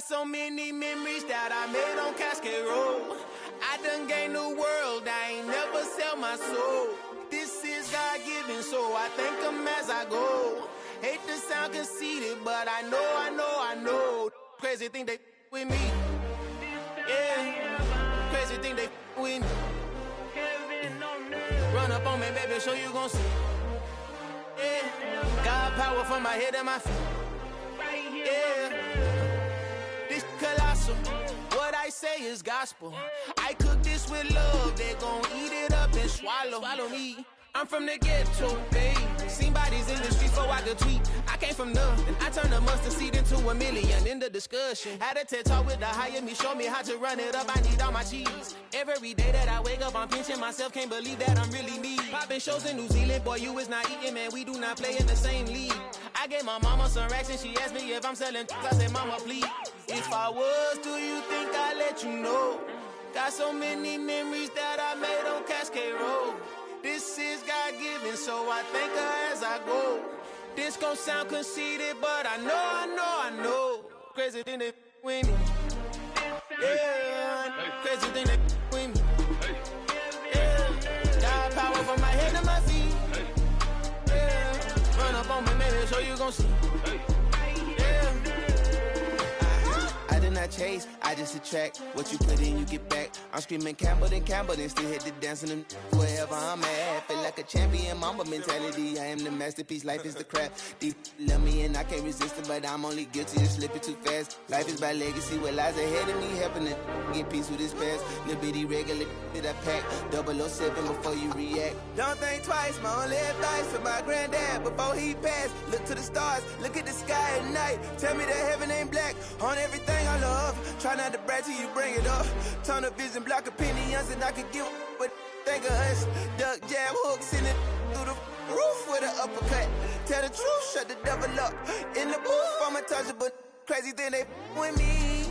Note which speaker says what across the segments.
Speaker 1: so many memories that I made on Cascade Road. I done gained the world, I ain't never sell my soul. This is God-given, so I thank him as I go. Hate to sound conceited, but I know. Crazy thing they with me. Yeah, crazy thing they with me. Run up on me, baby, so you gon' see. Yeah, God power from my head and my feet. Yeah, this colossal. What I say is gospel. I cook this with love. They gon' eat it up and swallow me. I'm from the ghetto, babe. Seen bodies in the streets so I could tweet. I came from nothing. I turned a mustard seed into a million in the discussion. Had a TED talk with the higher me, show me how to run it up. I need all my cheese. Every day that I wake up, I'm pinching myself. Can't believe that I'm really me. Popping shows in New Zealand, boy, you is not eating, man. We do not play in the same league. I gave my mama some racks and she asked me if I'm selling. I said, mama, please. If I was, do you think I'd let you know? Got so many memories that I made on Cascade Road. This is God-given, so I thank her as I go. This gon' sound conceited, but I know. Crazy thing they with me. Yeah, crazy thing they with me. Yeah, got power from my head to my feet. Yeah, run up on me, maybe, so you gon' see. I chase, I just attract what you put in, you get back. I'm screaming Campbell, then still hit the dance and wherever I'm at. Feel like a champion, mamba mentality. I am the masterpiece, life is the craft. Deep love me and I can't resist it, but I'm only guilty of slipping too fast. Life is about legacy, what lies ahead of me, helping to get peace with this past. Little bitty regular that I pack, 007 before you react. Don't think twice, my only advice for my granddad before he passed. Look to the stars, look at the sky at night. Tell me that heaven ain't black on everything I love. Try not to brag till you bring it up. Tunnel vision, block opinions, and I could give but think of us. Duck jab hooks in it through the roof with an uppercut. Tell the truth, shut the devil up. In the booth, I'm untouchable. Crazy thing they with me.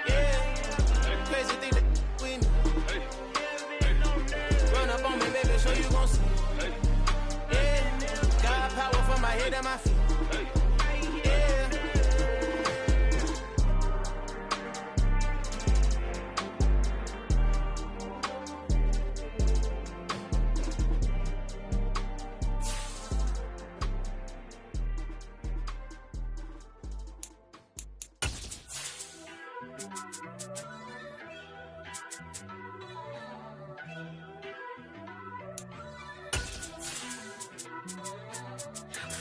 Speaker 1: Yeah, crazy thing they with me. Run up on me, baby, so you gon' see. Yeah, got power from my head and my feet.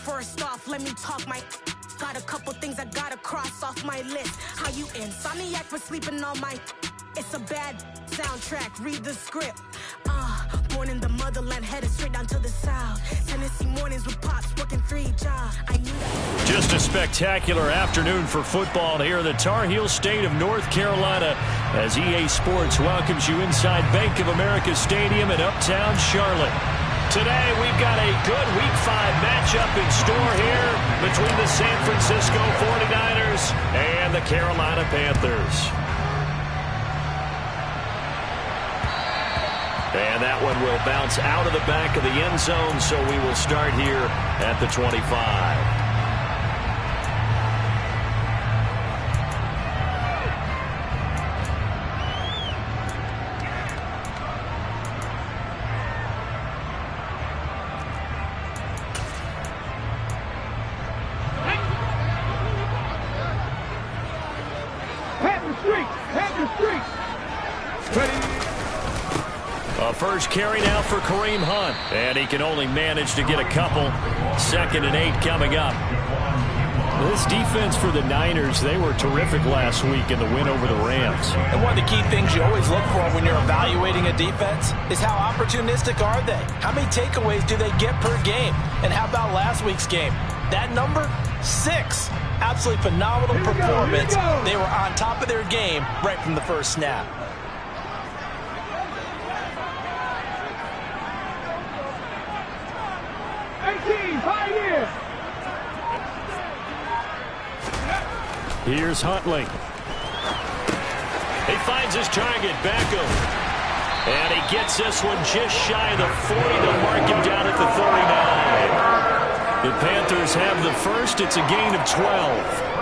Speaker 2: First off, let me talk my. Got a couple things I gotta cross off my list. How you insomniac for sleeping on my. It's a bad soundtrack, read the script. Born in the motherland, headed straight down to the south. Tennessee mornings with pops, working 3 jobs. I knew that.
Speaker 3: Just a spectacular afternoon for football here in the Tar Heel state of North Carolina as EA Sports welcomes you inside Bank of America Stadium in Uptown Charlotte. Today, we've got a good Week 5 matchup in store here between the San Francisco 49ers and the Carolina Panthers. And that one will bounce out of the back of the end zone, so we will start here at the 25. First carry now for Kareem Hunt, and he can only manage to get a couple. 2nd and 8 coming up. This defense for the Niners, they were terrific last week in the win over the Rams.
Speaker 4: And one of the key things you always look for when you're evaluating a defense is how opportunistic are they? How many takeaways do they get per game? And how about last week's game? That number, 6. Absolutely phenomenal performance. They were on top of their game right from the first snap.
Speaker 3: Here's Huntley. He finds his target, Beckham. And he gets this one just shy of the 40. They'll mark him down at the 39. The Panthers have the first. It's a gain of 12.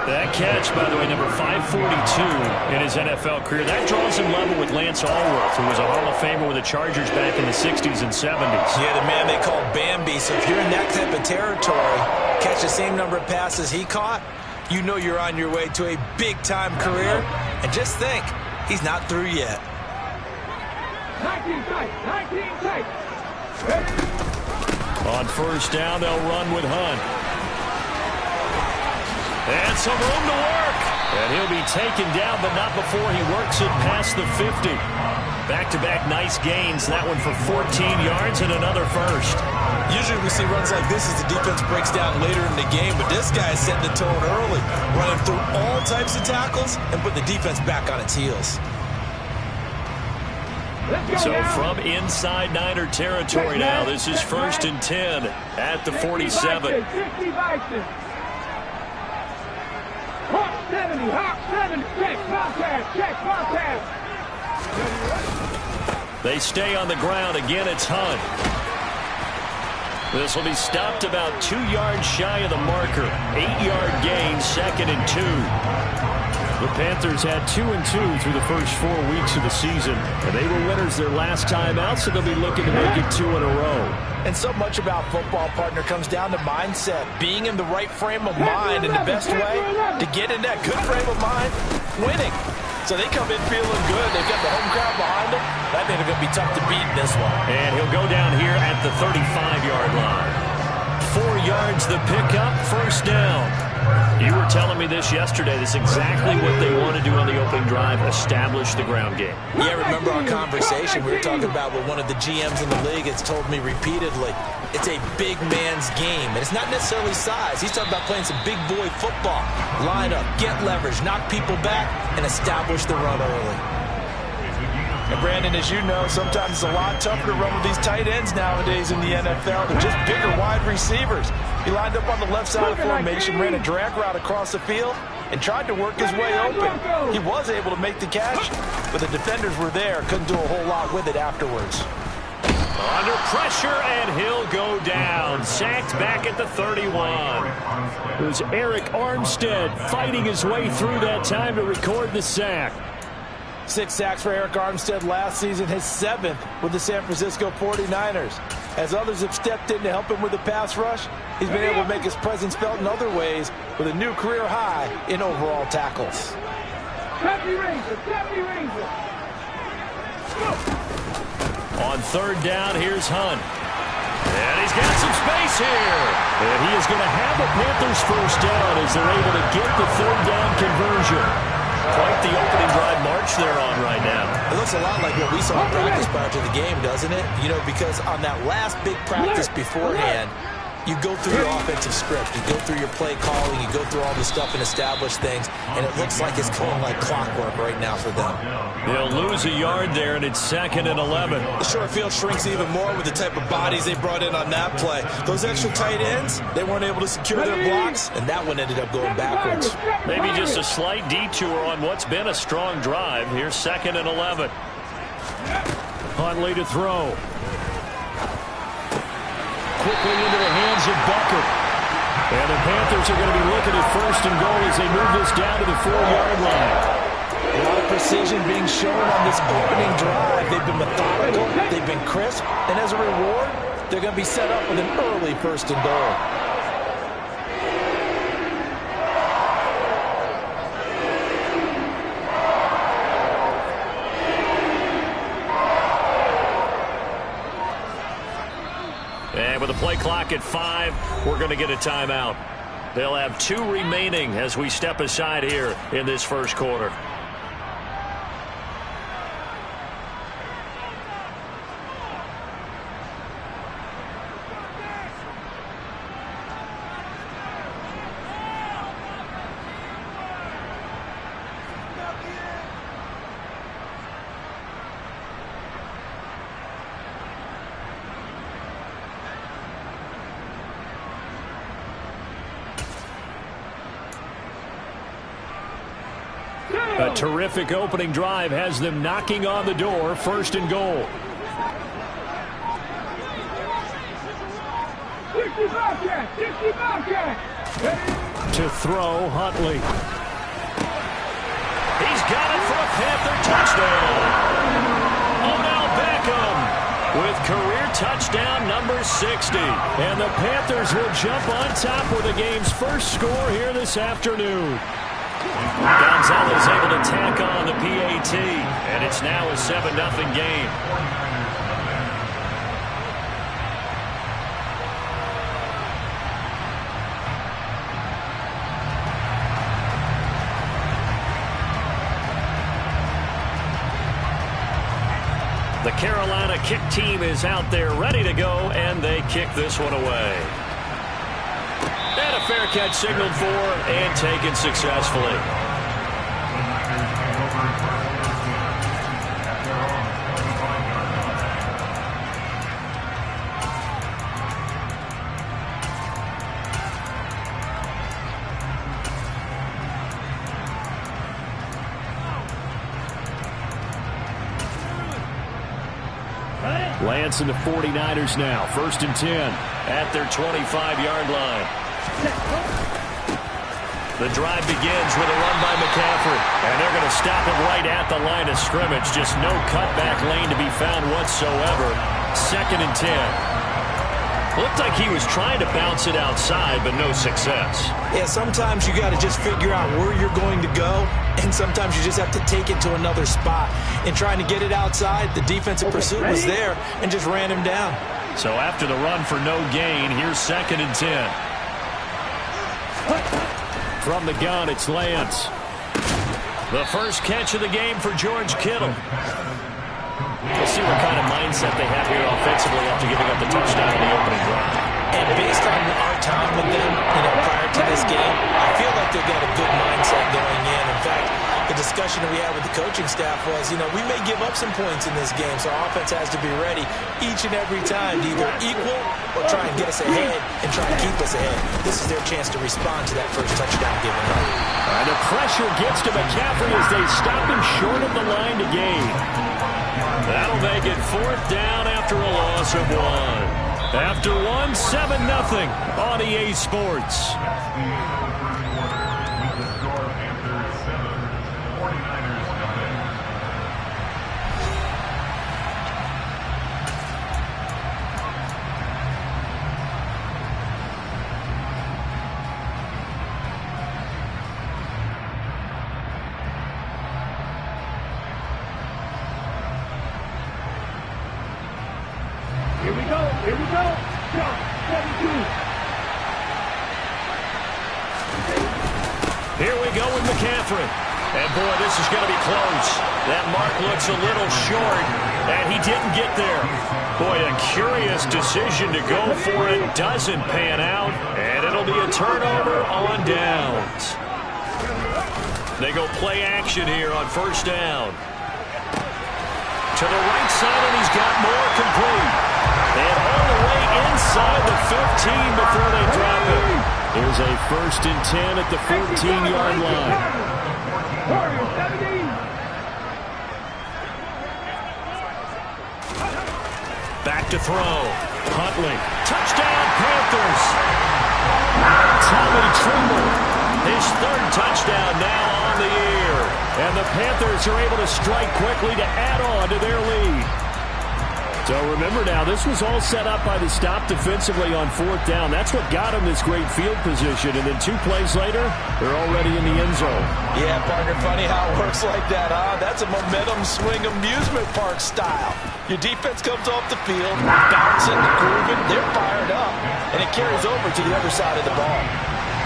Speaker 3: That catch, by the way, number 542 in his NFL career. That draws him level with Lance Allworth, who was a Hall of Famer with the Chargers back in the 60s and 70s.
Speaker 4: Yeah, the man they call Bambi. So if you're in that type of territory, catch the same number of passes he caught, you know you're on your way to a big-time career. And just think, he's not through yet.
Speaker 5: 19 tight.
Speaker 3: On first down, they'll run with Hunt. And some room to work. And he'll be taken down, but not before he works it past the 50. Back-to-back nice gains. That one for 14 yards and another first.
Speaker 4: Usually we see runs like this as the defense breaks down later in the game, but this guy is setting the tone early, running through all types of tackles and put the defense back on its heels.
Speaker 3: So from inside Niner territory now, this is 1st and 10 at the 47.
Speaker 5: Hawk 70, check, contact.
Speaker 3: They stay on the ground. Again, it's Hunt. This will be stopped about 2 yards shy of the marker. 8-yard gain, 2nd and 2. The Panthers had 2-2 through the first 4 weeks of the season, and they were winners their last time out, so they'll be looking to make it 2 in a row.
Speaker 4: And so much about football, partner, comes down to mindset. Being in the right frame of mind, and the best way to get in that good frame of mind, winning. So they come in feeling good. They've got the home crowd behind them. I think they're going to be tough to beat in this one.
Speaker 3: And he'll go down here at the 35-yard line. 4 yards the pickup, first down. You were telling me this yesterday. This is exactly what they want to do on the opening drive, establish the ground game.
Speaker 4: Yeah, remember our conversation we were talking about with one of the GMs in the league has told me repeatedly, it's a big man's game. And it's not necessarily size. He's talking about playing some big boy football. Line up, get leverage, knock people back, and establish the run early. And Brandon, as you know, sometimes it's a lot tougher to run with these tight ends nowadays in the NFL. They're just bigger wide receivers. He lined up on the left side of the formation, ran a drag route across the field, and tried to work his way open. He was able to make the catch, but the defenders were there. Couldn't do a whole lot with it afterwards.
Speaker 3: Under pressure, and he'll go down. Sacked back at the 31. It was Eric Armstead fighting his way through that time to record the sack.
Speaker 4: 6 sacks for Eric Armstead last season, his 7th with the San Francisco 49ers. As others have stepped in to help him with the pass rush, he's been able to make his presence felt in other ways with a new career high in overall tackles.
Speaker 5: 70 Ranger.
Speaker 3: On third down, here's Hunt. And he's got some space here. And he is going to have a Panthers first down as they're able to get the third down conversion. Quite the opening drive march they're on right now.
Speaker 4: It looks a lot like what we saw in practice prior to the game, doesn't it? You know, because on that last big practice beforehand, you go through your offensive script, you go through your play calling, you go through all this stuff and establish things, and it looks like it's going like clockwork right now for them.
Speaker 3: They'll lose a yard there, and it's 2nd and 11.
Speaker 4: The short field shrinks even more with the type of bodies they brought in on that play. Those extra tight ends, they weren't able to secure their blocks, and that one ended up going backwards.
Speaker 3: Maybe just a slight detour on what's been a strong drive. Here's 2nd and 11. Huntley to throw. Quickly into the hands of Becker. And the Panthers are going to be looking at 1st and goal as they move this down to the 4-yard line.
Speaker 4: A lot of precision being shown on this opening drive. They've been methodical, they've been crisp, and as a reward, they're going to be set up with an early 1st and goal.
Speaker 3: And with the play clock at 5, we're going to get a timeout. They'll have 2 remaining as we step aside here in this first quarter. A terrific opening drive has them knocking on the door. 1st and goal.
Speaker 5: 60 Bobcat! 60 Bobcat!
Speaker 3: To throw, Huntley. He's got it for a Panther touchdown. Odell Beckham with career touchdown number 60. And the Panthers will jump on top with the game's first score here this afternoon. Gonzalez able to tack on the PAT, and it's now a 7-0 game. The Carolina kick team is out there ready to go, and they kick this one away. And a fair catch signaled for and taken successfully. Lance and the 49ers now. 1st and 10 at their 25-yard line. The drive begins with a run by McCaffrey, and they're going to stop him right at the line of scrimmage. Just no cutback lane to be found whatsoever. 2nd and 10. Looked like he was trying to bounce it outside, but no success.
Speaker 4: Yeah, sometimes you got to just figure out where you're going to go, and sometimes you just have to take it to another spot. In trying to get it outside, the defensive pursuit was there and just ran him down.
Speaker 3: So after the run for no gain, here's 2nd and 10. From the gun, it's Lance. The first catch of the game for George Kittle. We'll see what kind of mindset they have here offensively after giving up the touchdown in the opening drive.
Speaker 4: And based on our time with them, prior to this game, I feel like they've got a good mindset going in. In fact, the discussion that we had with the coaching staff was, we may give up some points in this game, so our offense has to be ready each and every time to either equal or try and get us ahead and try and keep us ahead. This is their chance to respond to that first touchdown given up.
Speaker 3: And the pressure gets to McCaffrey as they stop him short of the line to gain. That'll make it 4th down after a loss of 1. After 1, 7-0 on EA Sports.
Speaker 5: Here we go. Here we go. Jump. 72.
Speaker 3: Here we go with McCaffrey. And boy, this is going to be close. That mark looks a little short, and he didn't get there. Boy, a curious decision to go for it. Doesn't pan out, and it'll be a turnover on downs. They go play action here on 1st down. To the right side, and he's got more complete. And all the way inside the 15 before they drop it. Here's a 1st and 10 at the 14-yard line. Back to throw. Huntley. Touchdown, Panthers. Tommy Tremble. His 3rd touchdown now on the year. And the Panthers are able to strike quickly to add on to their lead. So remember now, this was all set up by the stop defensively on 4th down. That's what got him this great field position. And then 2 plays later, they're already in the end zone.
Speaker 4: Yeah, partner, funny how it works like that, huh? That's a momentum swing amusement park style. Your defense comes off the field, bouncing, grooving, they're fired up. And it carries over to the other side of the ball.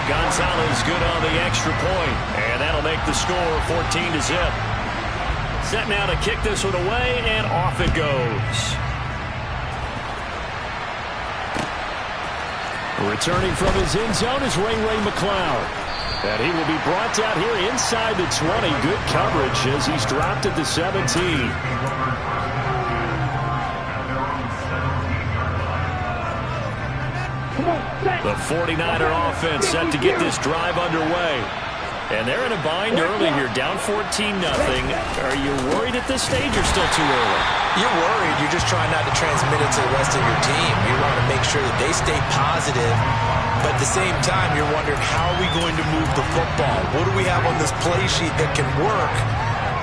Speaker 3: Gonzalez good on the extra point, and that'll make the score 14-0. Set now to kick this one away, and off it goes. Returning from his end zone is Ray McCloud. And he will be brought down here inside the 20. Good coverage as he's dropped at the 17. The 49er offense set to get this drive underway. And they're in a bind early here, down 14-0. Are you worried at this stage or still too early?
Speaker 4: You're worried. You're just trying not to transmit it to the rest of your team. You want to make sure that they stay positive. But at the same time, you're wondering, how are we going to move the football? What do we have on this play sheet that can work?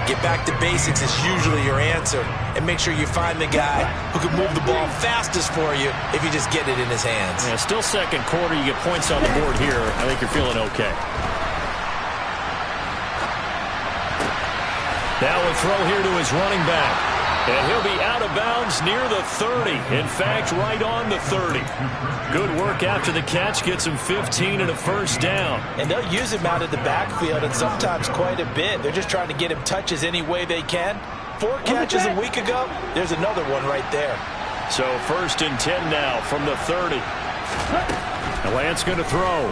Speaker 4: Get back to basics is usually your answer. And make sure you find the guy who can move the ball fastest for you if you just get it in his hands.
Speaker 3: Yeah, still second quarter. You get points on the board here. I think you're feeling okay. Now a throw here to his running back. And he'll be out of bounds near the 30. In fact, right on the 30. Good work after the catch. Gets him 15 and a first down.
Speaker 4: And they'll use him out of the backfield and sometimes quite a bit. They're just trying to get him touches any way they can. 4 catches a week ago. There's another one right there.
Speaker 3: So 1st and 10 now from the 30. And Lance going to throw.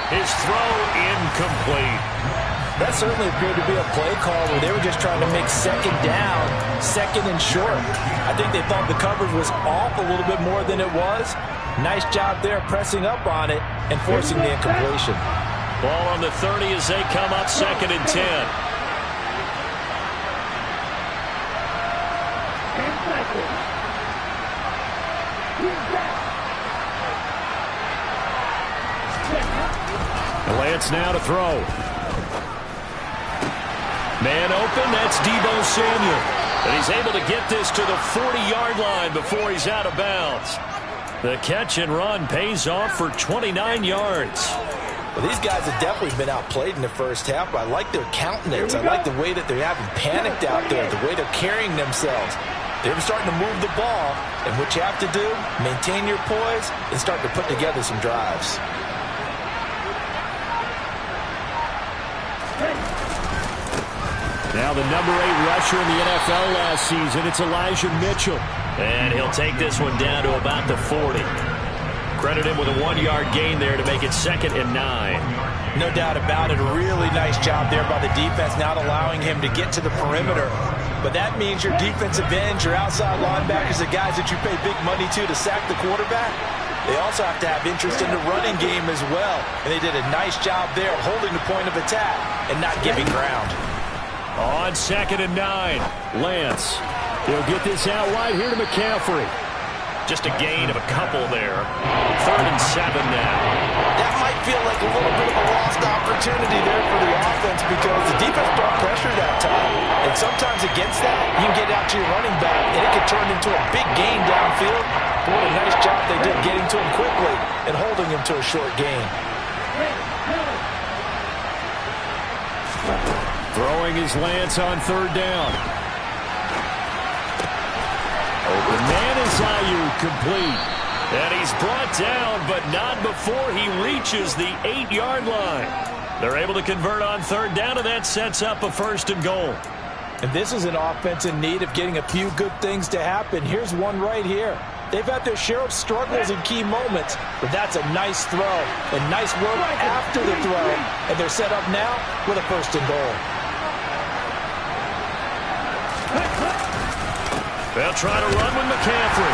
Speaker 3: His throw incomplete.
Speaker 4: That certainly appeared to be a play call where they were just trying to make second down, second and short. I think they thought the coverage was off a little bit more than it was. Nice job there pressing up on it and forcing the incompletion.
Speaker 3: Ball on the 30 as they come up 2nd and 10. Lance now to throw. Man open, that's Deebo Samuel. And he's able to get this to the 40-yard line before he's out of bounds. The catch and run pays off for 29 yards.
Speaker 4: Well, these guys have definitely been outplayed in the first half, but I like their countenance. I like the way that they're having panicked out there, the way they're carrying themselves. They're starting to move the ball, and what you have to do, maintain your poise and start to put together some drives.
Speaker 3: Now the number 8 rusher in the NFL last season, it's Elijah Mitchell. And he'll take this one down to about the 40. Credit him with a 1-yard gain there to make it 2nd and 9.
Speaker 4: No doubt about it. A really nice job there by the defense, not allowing him to get to the perimeter. But that means your defensive ends, your outside linebackers, the guys that you pay big money to sack the quarterback, they also have to have interest in the running game as well. And they did a nice job there holding the point of attack and not giving ground.
Speaker 3: On 2nd and 9, Lance. He'll get this out wide here to McCaffrey. Just a gain of a couple there. 3rd and 7 now.
Speaker 4: That might feel like a little bit of a lost opportunity there for the offense because the defense brought pressure that time. And sometimes against that, you can get out to your running back, and it can turn into a big gain downfield. But what a nice job they did getting to him quickly and holding him to a short gain.
Speaker 3: Throwing his Lance on 3rd down. Open man is Ayuk, complete. And he's brought down, but not before he reaches the 8-yard line. They're able to convert on 3rd down, and that sets up a 1st and goal.
Speaker 4: And this is an offense in need of getting a few good things to happen. Here's one right here. They've had their share of struggles in key moments, but that's a nice throw and nice work after the throw. And they're set up now with a 1st and goal.
Speaker 3: They'll try to run with McCaffrey.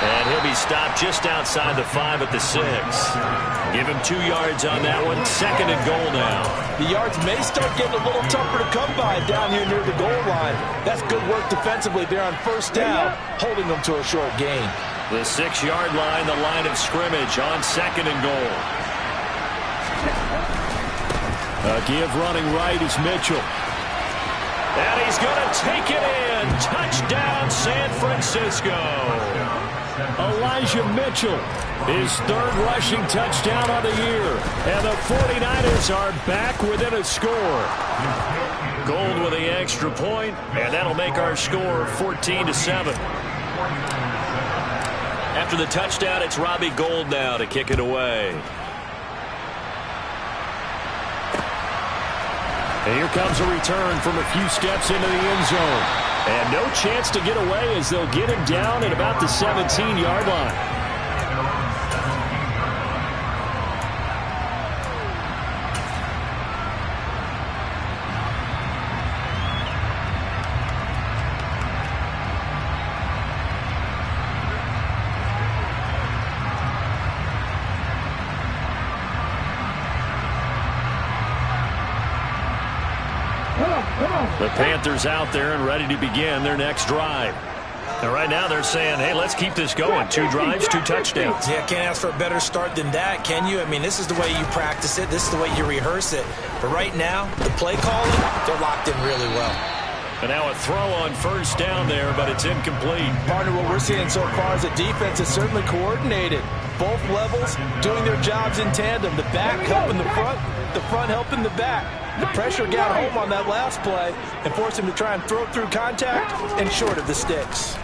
Speaker 3: And he'll be stopped just outside the 5 at the 6. Give him 2 yards on that one. 2nd and goal now.
Speaker 4: The yards may start getting a little tougher to come by down here near the goal line. That's good work defensively there on 1st down, holding them to a short gain.
Speaker 3: The 6-yard line, the line of scrimmage on 2nd and goal. A give running right is Mitchell. And he's going to take it in. Touchdown, San Francisco. Elijah Mitchell, his 3rd rushing touchdown on the year. And the 49ers are back within a score. Gold with the extra point, and that'll make our score 14-7. After the touchdown, it's Robbie Gould now to kick it away. And here comes a return from a few steps into the end zone. And no chance to get away as they'll get him down at about the 17-yard line. The Panthers out there and ready to begin their next drive. And right now they're saying, hey, let's keep this going. 2 drives, 2 touchdowns.
Speaker 4: Yeah, can't ask for a better start than that, can you? I mean, this is the way you practice it. This is the way you rehearse it. But right now, the play calling, they're locked in really well.
Speaker 3: And now a throw on first down there, but it's incomplete.
Speaker 4: Partner, what we're seeing so far is a defense is certainly coordinated. Both levels doing their jobs in tandem. The back helping the front helping the back. The pressure got home on that last play and forced him to try and throw through contact and short of the sticks.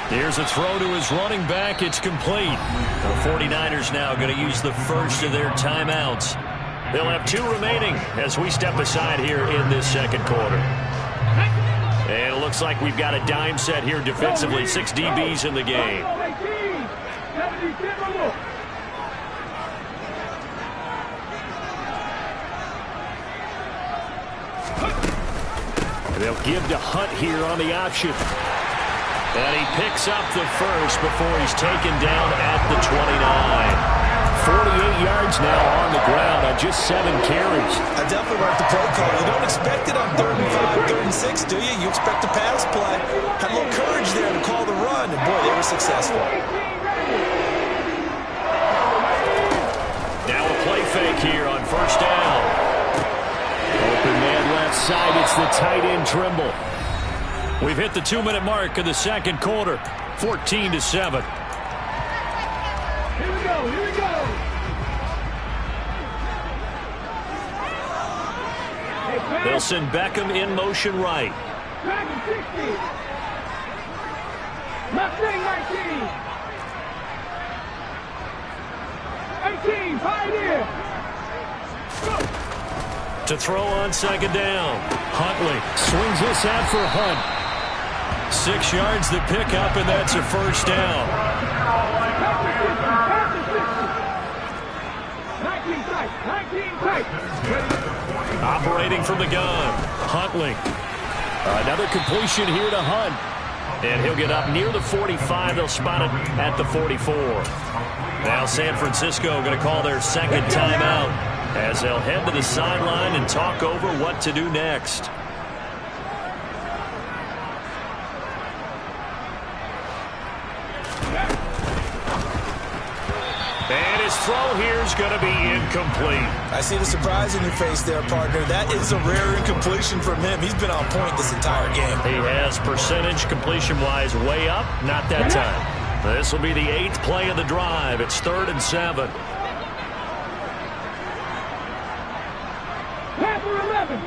Speaker 3: Here's a throw to his running back. It's complete. The 49ers now going to use the first of their timeouts. They'll have 2 remaining as we step aside here in this second quarter. And it looks like we've got a dime set here defensively. 6 DBs in the game. They'll give to Hunt here on the option. And he picks up the first before he's taken down at the 29. 48 yards now on the ground on just 7 carries.
Speaker 4: I definitely like the play call. You don't expect it on 3rd and 5, 3rd and 6, do you? You expect a pass play. Had a little courage there to call the run, and boy, they were successful.
Speaker 3: Now a play fake here on first down. Open man left side. It's the tight end Trimble. We've hit the 2-minute mark of the second quarter. 14-7.
Speaker 5: Here we go, here we go.
Speaker 3: They'll send Beckham in motion right.
Speaker 5: Dragon 60. Mustang 19. 18, Pioneer.
Speaker 3: To throw on second down. Huntley swings this out for Hunt. 6 yards the pickup, and that's a first down.
Speaker 5: 19 tight.
Speaker 3: Operating from the gun. Huntley. Another completion here to Hunt. And he'll get up near the 45. They'll spot it at the 44. Now San Francisco going to call their second timeout as they'll head to the sideline and talk over what to do next. And his throw here is going to be incomplete.
Speaker 4: I see the surprise in your face there, partner. That is a rare incompletion from him. He's been on point this entire game.
Speaker 3: He has percentage completion-wise way up. Not that time. This will be the 8th play of the drive. It's 3rd and 7.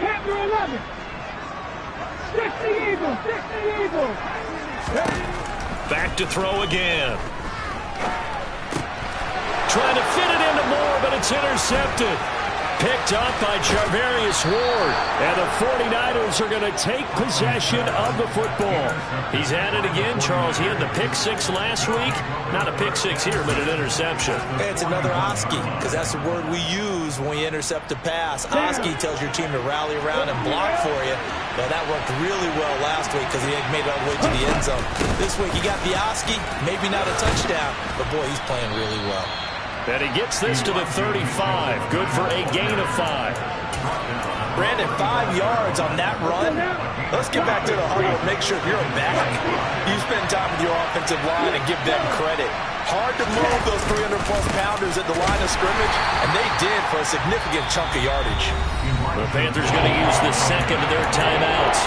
Speaker 5: Panther 11. 60 Eagles.
Speaker 3: Back to throw again. Trying to fit it into Moore, but it's intercepted. Picked up by Charvarius Ward. And the 49ers are going to take possession of the football. He's at it again, Charles. He had the pick 6 last week. Not a pick 6 here, but an interception.
Speaker 4: Hey, it's another Oski, because that's the word we use when we intercept a pass. Oski tells your team to rally around and block for you. Well, that worked really well last week because he had made it all the way to the end zone. This week he got the Oski, maybe not a touchdown, but boy, he's playing really well.
Speaker 3: And he gets this to the 35. Good for a gain of 5.
Speaker 4: Brandon, 5 yards on that run. Let's get back to the huddle and make sure if you're a back, you spend time with your offensive line and give them credit. Hard to move those 300-plus pounders at the line of scrimmage, and they did for a significant chunk of yardage.
Speaker 3: The Panthers going to use the second of their timeouts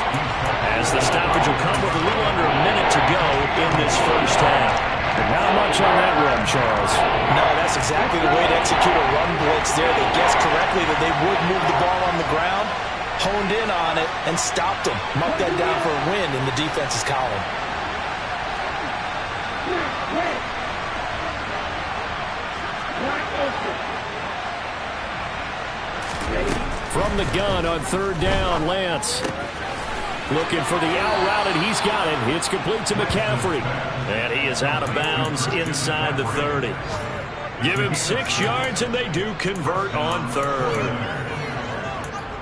Speaker 3: as the stoppage will come with a little under a minute to go in this first half. And not much on that run, Charles.
Speaker 4: No, that's exactly the way to execute a run blitz there. They guessed correctly that they would move the ball on the ground, honed in on it, and stopped them. Marked that down for a win in the defense's column.
Speaker 3: From the gun on 3rd down, Lance. Looking for the out route, and he's got it. It's complete to McCaffrey. And he is out of bounds inside the 30. Give him 6 yards, and they do convert on 3rd.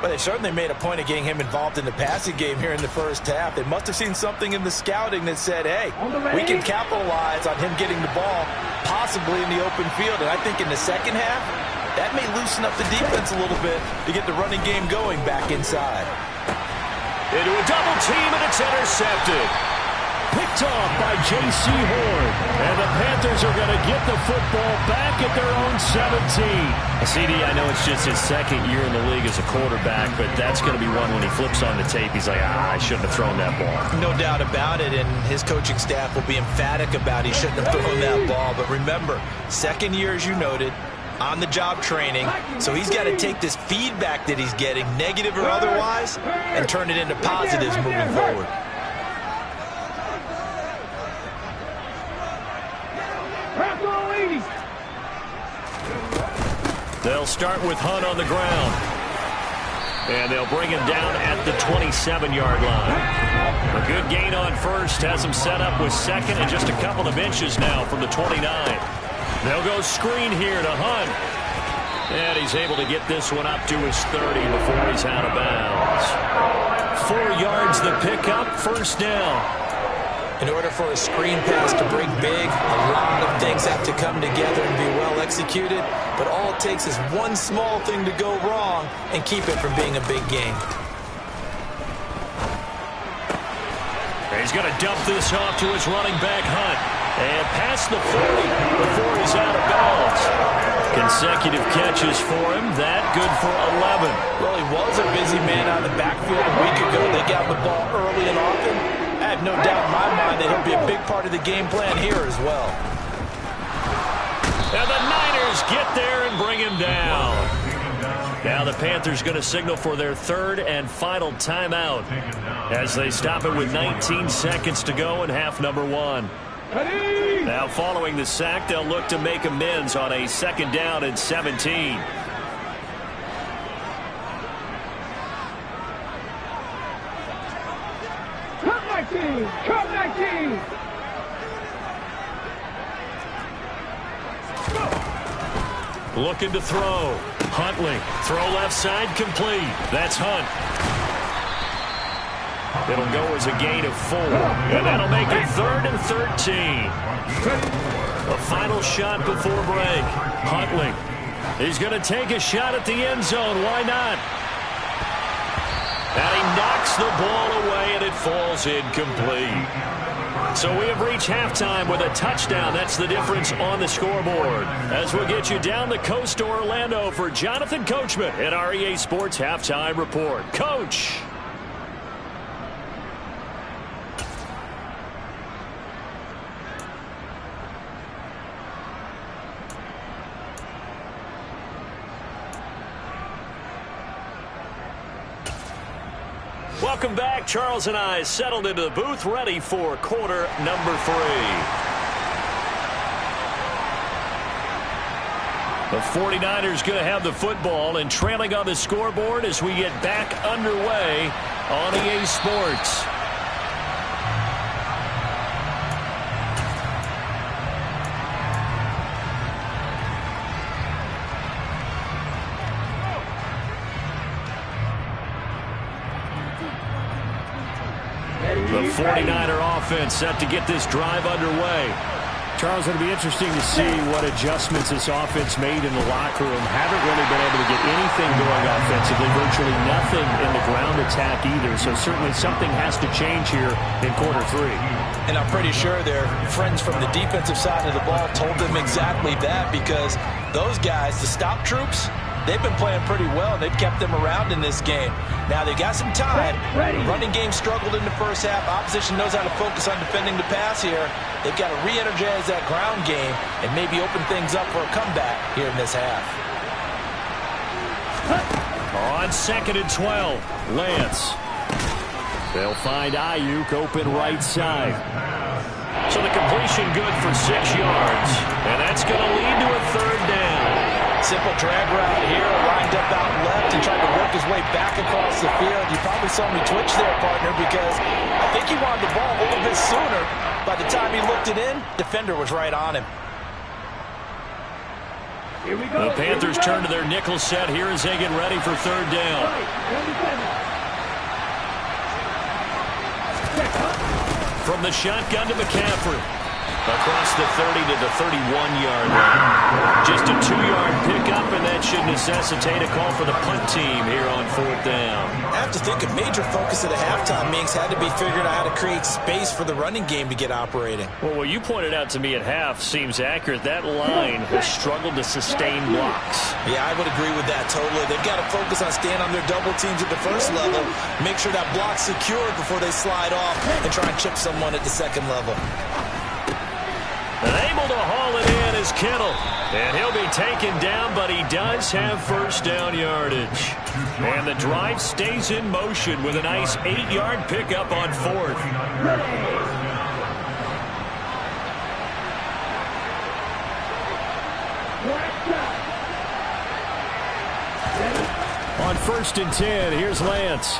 Speaker 4: But they certainly made a point of getting him involved in the passing game here in the first half. They must have seen something in the scouting that said, hey, we can capitalize on him getting the ball, possibly in the open field. And I think in the second half, That may loosen up the defense a little bit to get the running game going back inside.
Speaker 3: Into a double team, and it's intercepted. Picked off by J.C. Horn. And the Panthers are going to get the football back at their own 17. CD, I know it's just his second year in the league as a quarterback, but that's going to be one when he flips on the tape. He's like, I shouldn't have thrown that ball.
Speaker 4: No doubt about it, and his coaching staff will be emphatic about he shouldn't have thrown that ball. But remember, second year, as you noted, on-the-job training, so he's got to take this feedback that he's getting, negative or otherwise, and turn it into positives moving forward.
Speaker 3: They'll start with Hunt on the ground. And they'll bring him down at the 27-yard line. A good gain on first has him set up with second and just a couple of inches now from the 29. They'll go screen here to Hunt. And he's able to get this one up to his 30 before he's out of bounds. 4 yards the pickup, first down.
Speaker 4: In order for a screen pass to break big, a lot of things have to come together and be well executed. But all it takes is one small thing to go wrong and keep it from being a big game.
Speaker 3: He's going to dump this off to his running back, Hunt. And past the 40 before he's out of bounds. Consecutive catches for him. That good for 11.
Speaker 4: Well, he was a busy man out of the backfield a week ago. They got the ball early and often. I have no doubt in my mind that he'll be a big part of the game plan here as well.
Speaker 3: And the Niners get there and bring him down. Now the Panthers going to signal for their third and final timeout as they stop it with 19 seconds to go in half number 1. Now following the sack, they'll look to make amends on a second down and 17.
Speaker 5: Come 19!
Speaker 3: Looking to throw. Huntley. Throw left side complete. That's Hunt. It'll go as a gain of 4. And that'll make it 3rd and 13. A final shot before break. Huntley. He's going to take a shot at the end zone. Why not? And he knocks the ball away, and it falls incomplete. So we have reached halftime with a touchdown. That's the difference on the scoreboard. As we'll get you down the coast to Orlando for Jonathan Coachman at our EA Sports Halftime Report. Coach. Welcome back. Charles and I settled into the booth, ready for quarter number 3. The 49ers going to have the football and trailing on the scoreboard as we get back underway on EA Sports. The 49er offense set to get this drive underway. Charles, it'll be interesting to see what adjustments this offense made in the locker room. Haven't really been able to get anything going offensively, virtually nothing in the ground attack either. So certainly something has to change here in quarter 3.
Speaker 4: And I'm pretty sure their friends from the defensive side of the ball told them exactly that, because those guys, the stop troops, they've been playing pretty well. They've kept them around in this game. Now, they got some time. Running game struggled in the first half. Opposition knows how to focus on defending the pass here. They've got to re-energize that ground game and maybe open things up for a comeback here in this half.
Speaker 3: On 2nd and 12, Lance. They'll find Ayuk open right side. So the completion good for 6 yards. And that's going to lead to a 3rd down. Simple drag route here, lined up out left and tried to work his way back across the field. You probably saw me twitch there, partner, because I think he wanted the ball a little bit sooner. By the time he looked it in, defender was right on him.
Speaker 5: Here we go.
Speaker 3: The Panthers turn to their nickel set here as they get ready for 3rd down. From the shotgun to McCaffrey. Across the 30 to the 31-yard line. Just a 2-yard pickup, and that should necessitate a call for the punt team here on 4th down.
Speaker 4: I have to think a major focus at a halftime means had to be figured out how to create space for the running game to get operating.
Speaker 3: Well, what you pointed out to me at half seems accurate. That line has struggled to sustain blocks.
Speaker 4: Yeah, I would agree with that totally. They've got to focus on staying on their double teams at the first level, make sure that block's secured before they slide off and try and chip someone at the second level.
Speaker 3: And able to haul it in is Kittle. And he'll be taken down, but he does have first down yardage. And the drive stays in motion with a nice 8-yard pickup on 4th. On 1st and 10, here's Lance.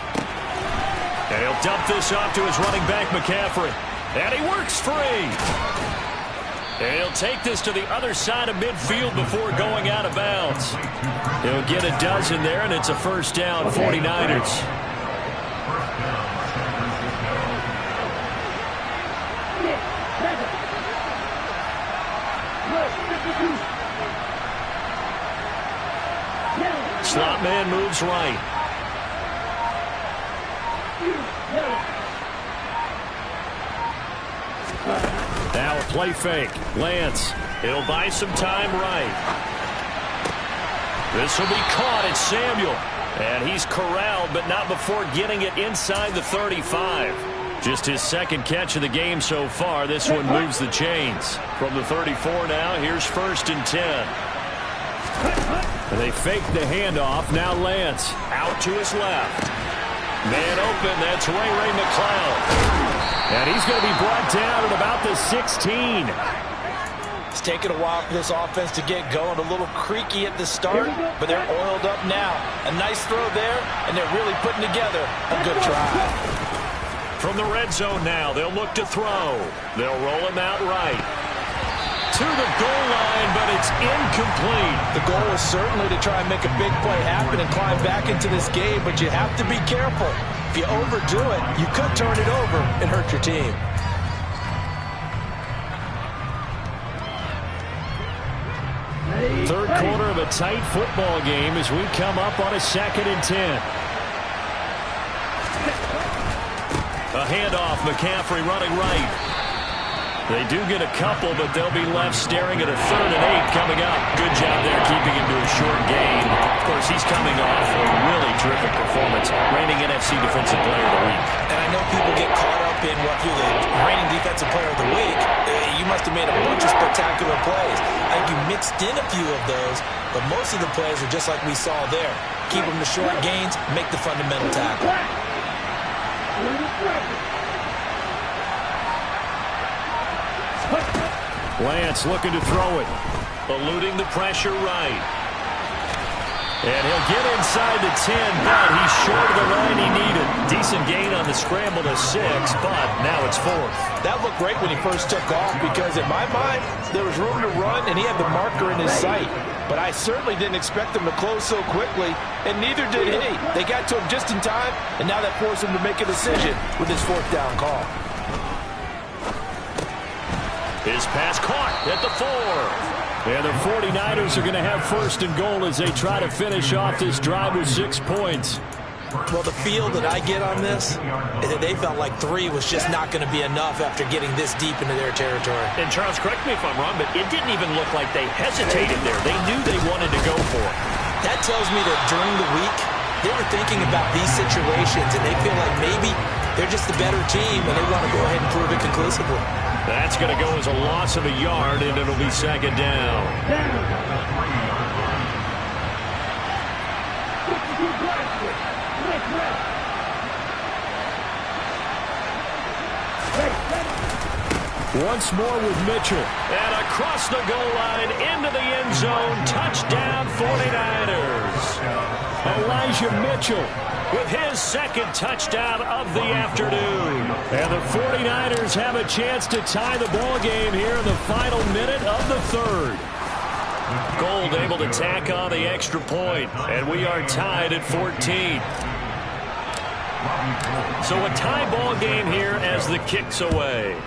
Speaker 3: And he'll dump this off to his running back, McCaffrey. And he works free. And he'll take this to the other side of midfield before going out of bounds. He'll get a dozen there, and it's a first down, 49ers. Slot man moves right. Now a play fake. Lance. He'll buy some time right. This will be caught. It's Samuel. And he's corralled, but not before getting it inside the 35. Just his second catch of the game so far. This one moves the chains. From the 34 now, here's 1st and 10. And they fake the handoff. Now Lance out to his left. Man open. That's Ray McCloud. And he's going to be brought down at about the 16.
Speaker 4: It's taken a while for this offense to get going. A little creaky at the start, but they're oiled up now. A nice throw there, and they're really putting together a good drive.
Speaker 3: From the red zone now, they'll look to throw. They'll roll him out right. To the goal line, but it's incomplete.
Speaker 4: The goal is certainly to try and make a big play happen and climb back into this game, but you have to be careful. If you overdo it, you could turn it over and hurt your team.
Speaker 3: Third quarter of a tight football game as we come up on a 2nd and 10. A handoff, McCaffrey running right. They do get a couple, but they'll be left staring at a 3rd and 8 coming up. Good job there keeping him to a short gain. Of course, he's coming off a really terrific performance, reigning NFC Defensive Player of the Week.
Speaker 4: And I know people get caught up in what you're the reigning Defensive Player of the Week. You must have made a bunch of spectacular plays. I think you mixed in a few of those, but most of the plays are just like we saw there. Keep them to short gains, make the fundamental tackle.
Speaker 3: Lance looking to throw it. Eluding the pressure right. And he'll get inside the 10, but he's short of the line he needed. Decent gain on the scramble to 6, but now it's 4th.
Speaker 4: That looked great when he first took off because in my mind, there was room to run and he had the marker in his sight. But I certainly didn't expect him to close so quickly, and neither did he. They got to him just in time, and now that forced him to make a decision with his 4th down call.
Speaker 3: His pass caught at the 4. And the 49ers are going to have 1st and goal as they try to finish off this drive with 6 points.
Speaker 4: Well, the feel that I get on this is that they felt like 3 was just not going to be enough after getting this deep into their territory.
Speaker 3: And Charles, correct me if I'm wrong, but it didn't even look like they hesitated there. They knew they wanted to go for it.
Speaker 4: That tells me that during the week, they were thinking about these situations, and they feel like maybe they're just the better team, and they want to go ahead and prove it conclusively.
Speaker 3: That's going to go as a loss of a yard, and it'll be 2nd down. Once more with Mitchell. And across the goal line, into the end zone. Touchdown, 49ers. Elijah Mitchell with his 2nd touchdown of the afternoon. And the 49ers have a chance to tie the ball game here in the final minute of the 3rd. Gold able to tack on the extra point, and we are tied at 14. So a tie ball game here as the kick's away.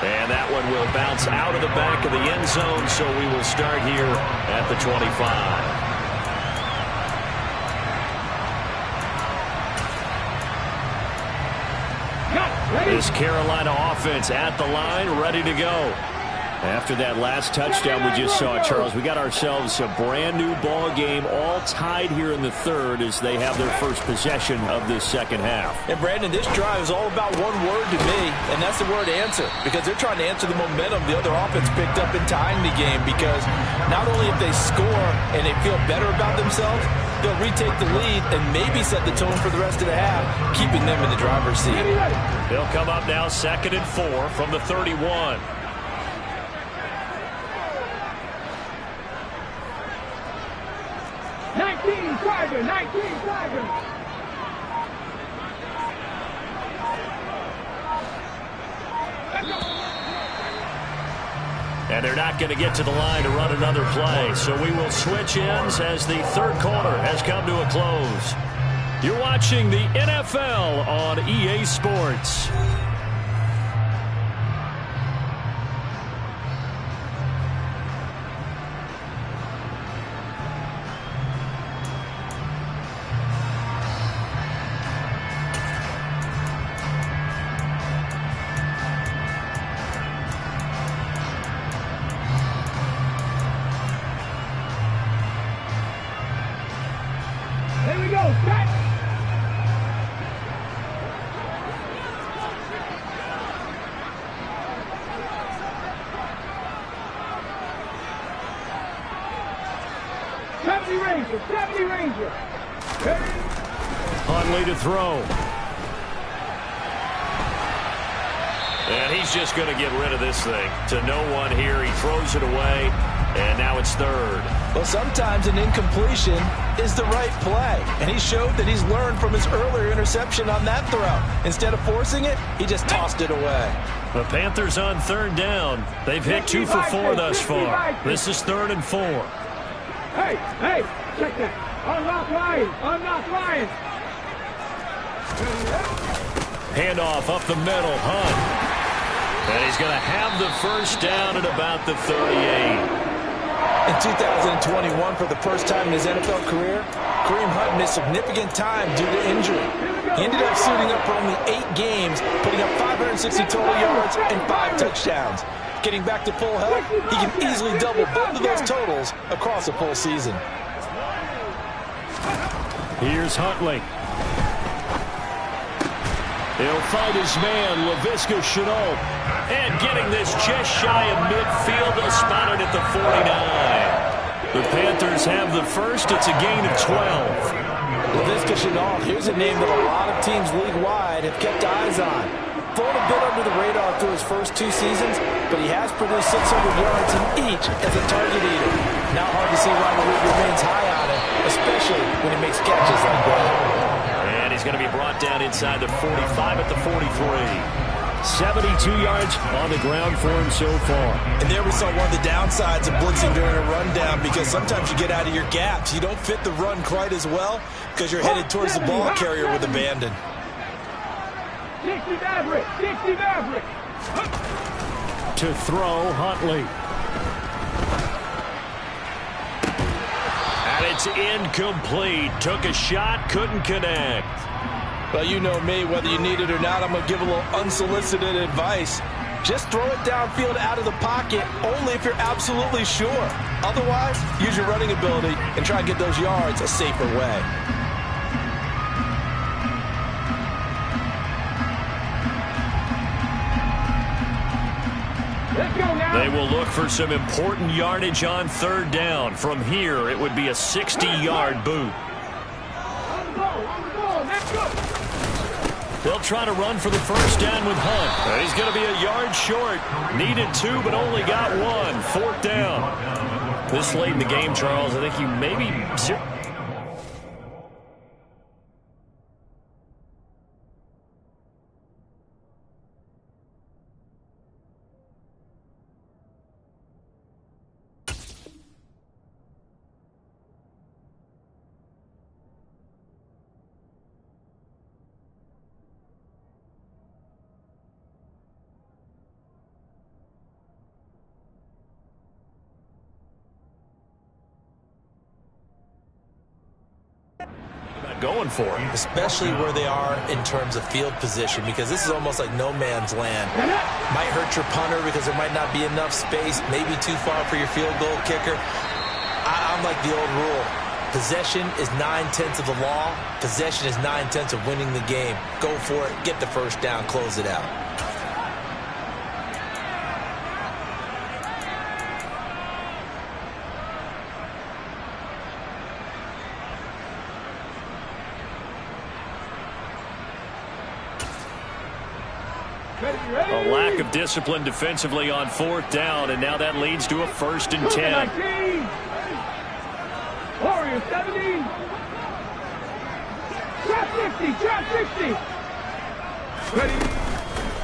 Speaker 3: And that one will bounce out of the back of the end zone, so we will start here at the 25. This Carolina offense at the line, ready to go. After that last touchdown we just saw, Charles, we got ourselves a brand new ball game, all tied here in the third as they have their first possession of this second half.
Speaker 4: And Brandon, this drive is all about one word to me, and that's the word answer, because they're trying to answer the momentum the other offense picked up in tying the game, because not only if they score and they feel better about themselves, they'll retake the lead and maybe set the tone for the rest of the half, keeping them in the driver's seat.
Speaker 3: They'll come up now 2nd and 4 from the 31. And they're not going to get to the line to run another play. So we will switch ends as the third quarter has come to a close. You're watching the NFL on EA Sports.
Speaker 5: Here we go, set! Seventy Ranger.
Speaker 3: Huntley to throw. And he's just going to get rid of this thing to no one here. He throws it away, and now it's third.
Speaker 4: Well, sometimes an incompletion is the right play, and he showed that he's learned from his earlier interception on that throw. Instead of forcing it, he just tossed it away.
Speaker 3: The Panthers on third down. They've hit 2 for 4 thus far. This is 3rd and 4.
Speaker 5: Hey, check that. Unlock Lions.
Speaker 3: Handoff up the middle, Hunt. And he's going to have the first down at about the 38.
Speaker 4: In 2021, for the first time in his NFL career, Kareem Hunt missed significant time due to injury. He ended up suiting up for only 8 games, putting up 560 total yards and 5 touchdowns. Getting back to full health, he can easily double both of those totals across a full season.
Speaker 3: Here's Huntley. He'll find his man, Laviska Shenault. And getting this just shy of midfield, they'll spot it at the 49. The Panthers have the first. It's a gain of 12.
Speaker 4: Laviska Shenault, here's a name that a lot of teams league-wide have kept eyes on. Flown a bit under the radar through his first 2 seasons, but he has produced 600 yards in each as a target eater. Now hard to see why the league remains high on him, especially when he makes catches like that.
Speaker 3: And he's going to be brought down inside the 45 at the 43. 72 yards on the ground for him so far.
Speaker 4: And there we saw one of the downsides of blitzing during a rundown, because sometimes you get out of your gaps. You don't fit the run quite as well because you're headed towards the ball carrier with abandon.
Speaker 5: 60 Maverick.
Speaker 3: To throw, Huntley. And it's incomplete. Took a shot, couldn't connect.
Speaker 4: Well, you know me, whether you need it or not, I'm going to give a little unsolicited advice. Just throw it downfield out of the pocket, only if you're absolutely sure. Otherwise, use your running ability and try and get those yards a safer way.
Speaker 3: They will look for some important yardage on third down. From here, it would be a 60-yard boot. They'll try to run for the first down with Hunt. He's going to be a yard short. Needed 2, but only got 1. 4th down. This late in the game, Charles, I think you maybe... going for it.
Speaker 4: Especially where they are in terms of field position, because this is almost like no man's land. Might hurt your punter because there might not be enough space, maybe too far for your field goal kicker. I'm like the old rule. Possession is 9/10 of the law. Possession is 9/10 of winning the game. Go for it. Get the first down. Close it out.
Speaker 3: A lack of discipline defensively on 4th down, and now that leads to a 1st and 10.
Speaker 5: Warriors 70. Trap 60. Trap 60. Ready.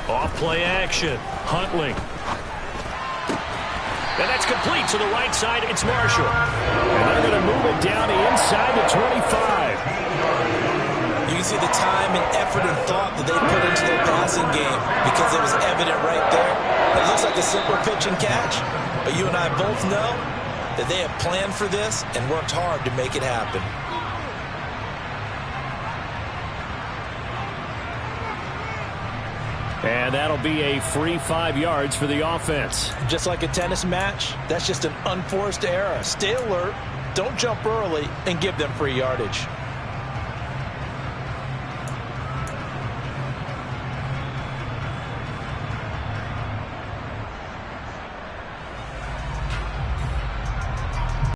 Speaker 3: Off play action. Huntley. And that's complete to the right side. It's Marshall. And they're going to move it down to inside the 25.
Speaker 4: You can see the time and effort and thought that they put into their passing game because it was evident right there. It looks like a simple pitch and catch, but you and I both know that they have planned for this and worked hard to make it happen.
Speaker 3: And that'll be a free 5 yards for the offense.
Speaker 4: Just like a tennis match, that's just an unforced error. Stay alert, don't jump early, and give them free yardage.